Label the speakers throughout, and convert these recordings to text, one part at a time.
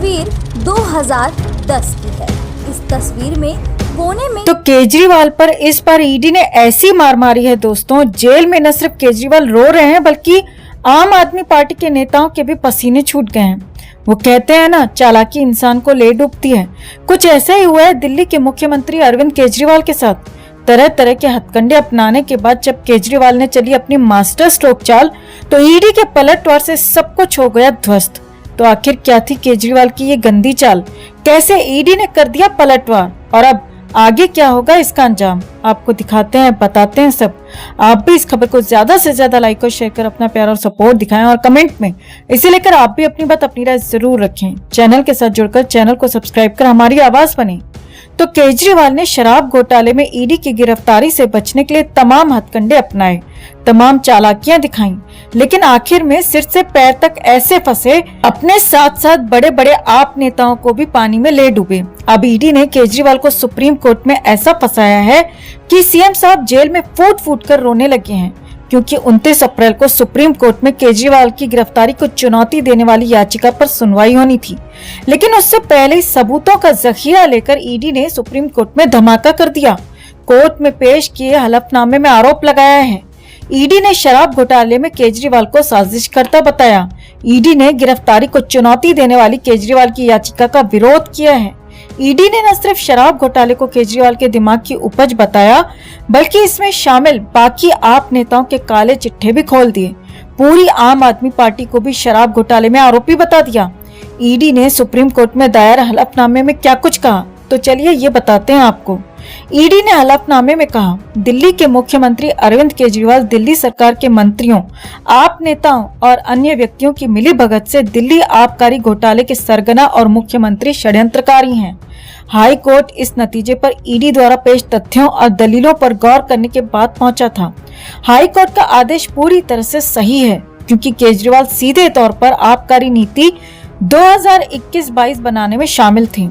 Speaker 1: तस्वीर 2010 की है। इस तस्वीर में कोने में
Speaker 2: तो केजरीवाल पर इस बार ईडी ने ऐसी मार मारी है दोस्तों, जेल में न सिर्फ केजरीवाल रो रहे हैं बल्कि आम आदमी पार्टी के नेताओं के भी पसीने छूट गए हैं। वो कहते हैं ना, चालाकी इंसान को ले डूबती है। कुछ ऐसा ही हुआ है दिल्ली के मुख्यमंत्री अरविंद केजरीवाल के साथ। तरह तरह के हथकंडे अपनाने के बाद जब केजरीवाल ने चली अपनी मास्टर स्ट्रोक चाल तो ईडी के पलटवार से सब कुछ हो गया ध्वस्त। तो आखिर क्या थी केजरीवाल की ये गंदी चाल, कैसे ईडी ने कर दिया पलटवार और अब आगे क्या होगा इसका अंजाम, आपको दिखाते हैं, बताते हैं सब। आप भी इस खबर को ज्यादा से ज्यादा लाइक और शेयर कर अपना प्यार और सपोर्ट दिखाएं और कमेंट में इसे लेकर आप भी अपनी बात, अपनी राय जरूर रखें। चैनल के साथ जुड़कर चैनल को सब्सक्राइब कर हमारी आवाज बने। तो केजरीवाल ने शराब घोटाले में ईडी की गिरफ्तारी से बचने के लिए तमाम हथकंडे अपनाए, तमाम चालाकियां दिखाई, लेकिन आखिर में सिर से पैर तक ऐसे फंसे, अपने साथ साथ बड़े बड़े आप नेताओं को भी पानी में ले डूबे। अब ईडी ने केजरीवाल को सुप्रीम कोर्ट में ऐसा फंसाया है कि सीएम साहब जेल में फूट फूट कर रोने लगे हैं, क्योंकि 29 अप्रैल को सुप्रीम कोर्ट में केजरीवाल की गिरफ्तारी को चुनौती देने वाली याचिका पर सुनवाई होनी थी। लेकिन उससे पहले ही सबूतों का जखीरा लेकर ईडी ने सुप्रीम कोर्ट में धमाका कर दिया। कोर्ट में पेश किए हलफनामे में आरोप लगाया है। ईडी ने शराब घोटाले में केजरीवाल को साजिशकर्ता बताया। ईडी ने गिरफ्तारी को चुनौती देने वाली केजरीवाल की याचिका का विरोध किया है। ईडी ने न सिर्फ शराब घोटाले को केजरीवाल के दिमाग की उपज बताया, बल्कि इसमें शामिल बाकी आप नेताओं के काले चिट्ठे भी खोल दिए। पूरी आम आदमी पार्टी को भी शराब घोटाले में आरोपी बता दिया। ईडी ने सुप्रीम कोर्ट में दायर हलफनामे में क्या कुछ कहा, तो चलिए ये बताते हैं आपको। ईडी ने हलफनामे में कहा, दिल्ली के मुख्यमंत्री अरविंद केजरीवाल दिल्ली सरकार के मंत्रियों, आप नेताओं और अन्य व्यक्तियों की मिलीभगत से दिल्ली आबकारी घोटाले के सरगना और मुख्यमंत्री षड्यंत्रकारी हैं। हाई कोर्ट इस नतीजे पर ईडी द्वारा पेश तथ्यों और दलीलों पर गौर करने के बाद पहुंचा था। हाई कोर्ट का आदेश पूरी तरह से सही है, क्योंकि केजरीवाल सीधे तौर पर आबकारी नीति 2021-22 बनाने में शामिल थे।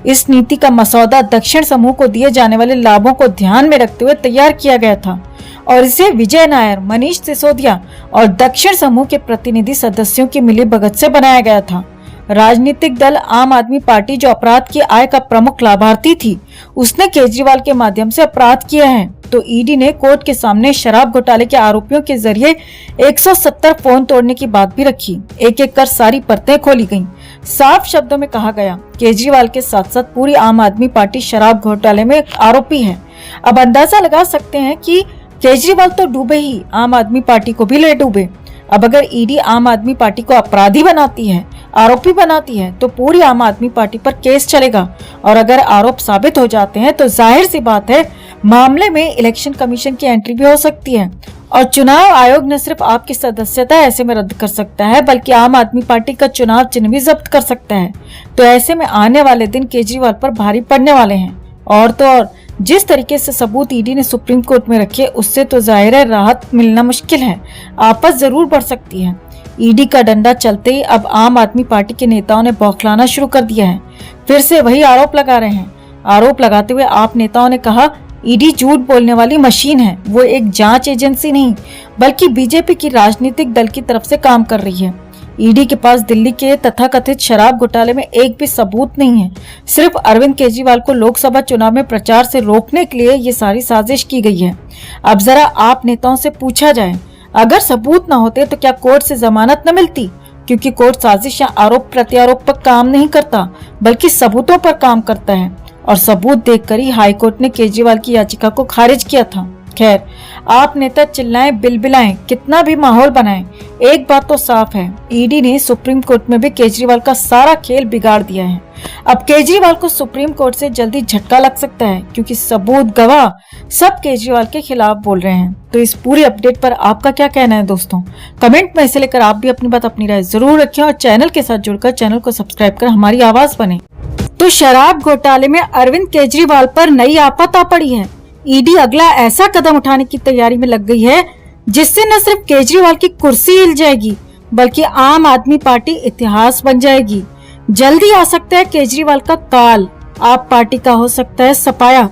Speaker 2: इस नीति का मसौदा दक्षिण समूह को दिए जाने वाले लाभों को ध्यान में रखते हुए तैयार किया गया था और इसे विजय नायर, मनीष सिसोदिया और दक्षिण समूह के प्रतिनिधि सदस्यों की मिलीभगत से बनाया गया था। राजनीतिक दल आम आदमी पार्टी, जो अपराध की आय का प्रमुख लाभार्थी थी, उसने केजरीवाल के माध्यम से अपराध किया है। तो ईडी ने कोर्ट के सामने शराब घोटाले के आरोपियों के जरिए 170 फोन तोड़ने की बात भी रखी। एक एक कर सारी परतें खोली गईं। साफ शब्दों में कहा गया, केजरीवाल के साथ साथ पूरी आम आदमी पार्टी शराब घोटाले में आरोपी है। अब अंदाजा लगा सकते हैं कि केजरीवाल तो डूबे ही, आम आदमी पार्टी को भी ले डूबे। अब अगर ईडी आम आदमी पार्टी को अपराधी बनाती है, आरोपी बनाती है, तो पूरी आम आदमी पार्टी पर केस चलेगा और अगर आरोप साबित हो जाते हैं तो जाहिर सी बात है मामले में इलेक्शन कमीशन की एंट्री भी हो सकती है और चुनाव आयोग न सिर्फ आपकी सदस्यता ऐसे में रद्द कर सकता है, बल्कि आम आदमी पार्टी का चुनाव चिन्ह भी जब्त कर सकता है। तो ऐसे में आने वाले दिन केजरीवाल पर भारी पड़ने वाले हैं। और तो और जिस तरीके से सबूत ईडी ने सुप्रीम कोर्ट में रखे, उससे तो जाहिर है राहत मिलना मुश्किल है, आपस जरूर बढ़ सकती है। ईडी का डंडा चलते ही अब आम आदमी पार्टी के नेताओं ने बौखलाना शुरू कर दिया है। फिर से वही आरोप लगा रहे हैं। आरोप लगाते हुए आप नेताओं ने कहा, ईडी झूठ बोलने वाली मशीन है, वो एक जांच एजेंसी नहीं बल्कि बीजेपी की राजनीतिक दल की तरफ से काम कर रही है। ईडी के पास दिल्ली के तथाकथित शराब घोटाले में एक भी सबूत नहीं है। सिर्फ अरविंद केजरीवाल को लोकसभा चुनाव में प्रचार से रोकने के लिए ये सारी साजिश की गई है। अब जरा आप नेताओं से पूछा जाए, अगर सबूत न होते तो क्या कोर्ट से जमानत न मिलती? क्योंकि कोर्ट साजिश या आरोप प्रत्यारोप पर काम नहीं करता, बल्कि सबूतों पर काम करता है और सबूत देखकर ही हाईकोर्ट ने केजरीवाल की याचिका को खारिज किया था। खैर, आप नेता चिल्लाएं, बिलबिलाएं, कितना भी माहौल बनाएं, एक बात तो साफ है, ईडी ने सुप्रीम कोर्ट में भी केजरीवाल का सारा खेल बिगाड़ दिया है। अब केजरीवाल को सुप्रीम कोर्ट से जल्दी झटका लग सकता है, क्योंकि सबूत, गवाह सब केजरीवाल के खिलाफ बोल रहे हैं। तो इस पूरी अपडेट पर आपका क्या कहना है दोस्तों? कमेंट में इसे लेकर आप भी अपनी बात, अपनी राय जरूर रखें और चैनल के साथ जुड़कर चैनल को सब्सक्राइब कर हमारी आवाज बने। तो शराब घोटाले में अरविंद केजरीवाल पर नई आफत आ पड़ी है। ईडी अगला ऐसा कदम उठाने की तैयारी में लग गई है जिससे न सिर्फ केजरीवाल की कुर्सी हिल जाएगी, बल्कि आम आदमी पार्टी इतिहास बन जाएगी। जल्दी आ सकता है केजरीवाल का काल, आप पार्टी का हो सकता है सफाया।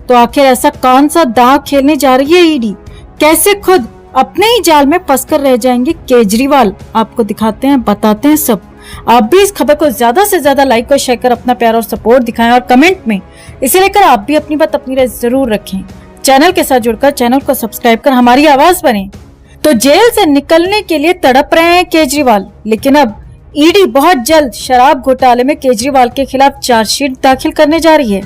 Speaker 2: तो आखिर ऐसा कौन सा दांव खेलने जा रही है ईडी? कैसे खुद अपने ही जाल में फंसकर रह जाएंगे केजरीवाल? आपको दिखाते हैं, बताते हैं सब। आप भी इस खबर को ज्यादा से ज्यादा लाइक और शेयर कर अपना प्यार और सपोर्ट दिखाएं और कमेंट में इसे लेकर आप भी अपनी बात अपनी राय जरूर रखें। चैनल के साथ जुड़कर चैनल को सब्सक्राइब कर हमारी आवाज बने। तो जेल से निकलने के लिए तड़प रहे हैं केजरीवाल, लेकिन अब ईडी बहुत जल्द शराब घोटाले में केजरीवाल के खिलाफ चार्जशीट दाखिल करने जा रही है।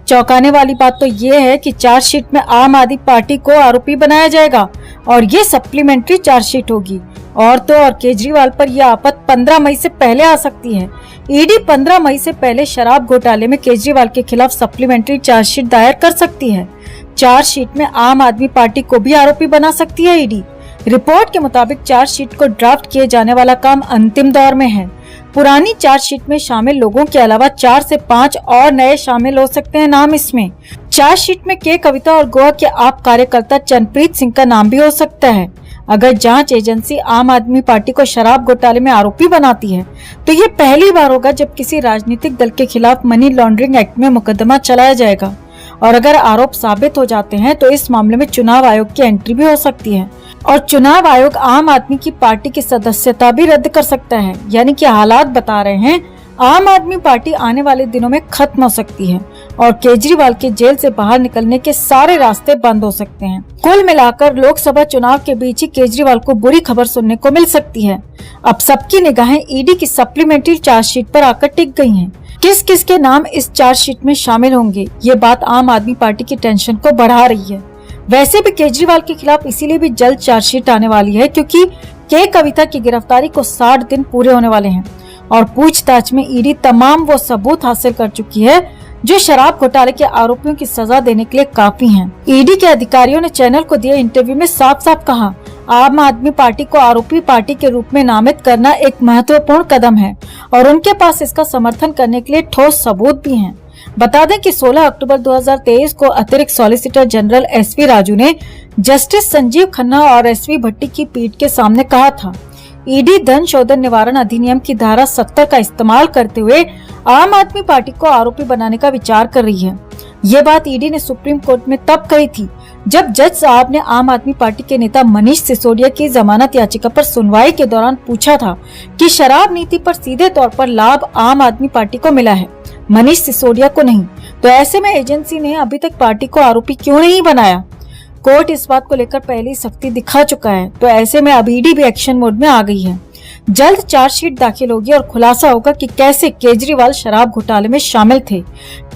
Speaker 2: चौंकाने वाली बात तो ये है कि चार्जशीट में आम आदमी पार्टी को आरोपी बनाया जाएगा और ये सप्लीमेंट्री चार्जशीट होगी। और तो और केजरीवाल पर यह आफत 15 मई से पहले आ सकती है। ईडी 15 मई से पहले शराब घोटाले में केजरीवाल के खिलाफ सप्लीमेंट्री चार्जशीट दायर कर सकती है। चार्जशीट में आम आदमी पार्टी को भी आरोपी बना सकती है ईडी। रिपोर्ट के मुताबिक चार्जशीट को ड्राफ्ट किए जाने वाला काम अंतिम दौर में है। पुरानी चार्जशीट में शामिल लोगों के अलावा 4 से 5 और नए शामिल हो सकते हैं नाम इसमें। चार्जशीट में के कविता और गोवा के आप कार्यकर्ता चरणप्रीत सिंह का नाम भी हो सकता है। अगर जांच एजेंसी आम आदमी पार्टी को शराब घोटाले में आरोपी बनाती है तो ये पहली बार होगा जब किसी राजनीतिक दल के खिलाफ मनी लॉन्ड्रिंग एक्ट में मुकदमा चलाया जाएगा। और अगर आरोप साबित हो जाते हैं तो इस मामले में चुनाव आयोग की एंट्री भी हो सकती है और चुनाव आयोग आम आदमी की पार्टी की सदस्यता भी रद्द कर सकता है। यानी कि हालात बता रहे हैं आम आदमी पार्टी आने वाले दिनों में खत्म हो सकती है और केजरीवाल के जेल से बाहर निकलने के सारे रास्ते बंद हो सकते हैं। कुल मिलाकर लोकसभा चुनाव के बीच ही केजरीवाल को बुरी खबर सुनने को मिल सकती है। अब सबकी निगाहें ईडी की सप्लीमेंट्री चार्जशीट पर आकर टिक गई हैं। किस किस के नाम इस चार्जशीट में शामिल होंगे, ये बात आम आदमी पार्टी की टेंशन को बढ़ा रही है। वैसे भी केजरीवाल के खिलाफ इसीलिए भी जल्द चार्जशीट आने वाली है क्योंकि के कविता की गिरफ्तारी को 60 दिन पूरे होने वाले हैं और पूछताछ में ईडी तमाम वो सबूत हासिल कर चुकी है जो शराब घोटाले के आरोपियों की सजा देने के लिए काफी हैं। ईडी के अधिकारियों ने चैनल को दिए इंटरव्यू में साफ साफ कहा, आम आदमी पार्टी को आरोपी पार्टी के रूप में नामित करना एक महत्वपूर्ण कदम है और उनके पास इसका समर्थन करने के लिए ठोस सबूत भी हैं। बता दें कि 16 अक्टूबर 2023 को अतिरिक्त सॉलिसिटर जनरल एसवी राजू ने जस्टिस संजीव खन्ना और एसवी भट्टी की पीठ के सामने कहा था, ईडी धन शोधन निवारण अधिनियम की धारा 70 का इस्तेमाल करते हुए आम आदमी पार्टी को आरोपी बनाने का विचार कर रही है। ये बात ईडी ने सुप्रीम कोर्ट में तब कही थी जब जज साहब ने आम आदमी पार्टी के नेता मनीष सिसोदिया की जमानत याचिका पर सुनवाई के दौरान पूछा था कि शराब नीति पर सीधे तौर पर लाभ आम आदमी पार्टी को मिला है, मनीष सिसोदिया को नहीं। तो ऐसे में एजेंसी ने अभी तक पार्टी को आरोपी क्यों नहीं बनाया? कोर्ट इस बात को लेकर पहले ही सख्ती दिखा चुका है। तो ऐसे में अब ईडी भी एक्शन मोड में आ गई है। जल्द चार्जशीट दाखिल होगी और खुलासा होगा कि कैसे केजरीवाल शराब घोटाले में शामिल थे,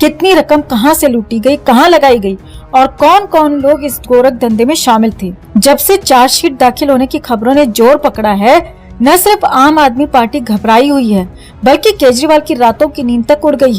Speaker 2: कितनी रकम कहां से लूटी गई, कहां लगाई गई और कौन कौन लोग इस गोरख धंधे में शामिल थे। जब से चार्जशीट दाखिल होने की खबरों ने जोर पकड़ा है, न सिर्फ आम आदमी पार्टी घबराई हुई है बल्कि केजरीवाल की रातों की नींद तक उड़ गई है।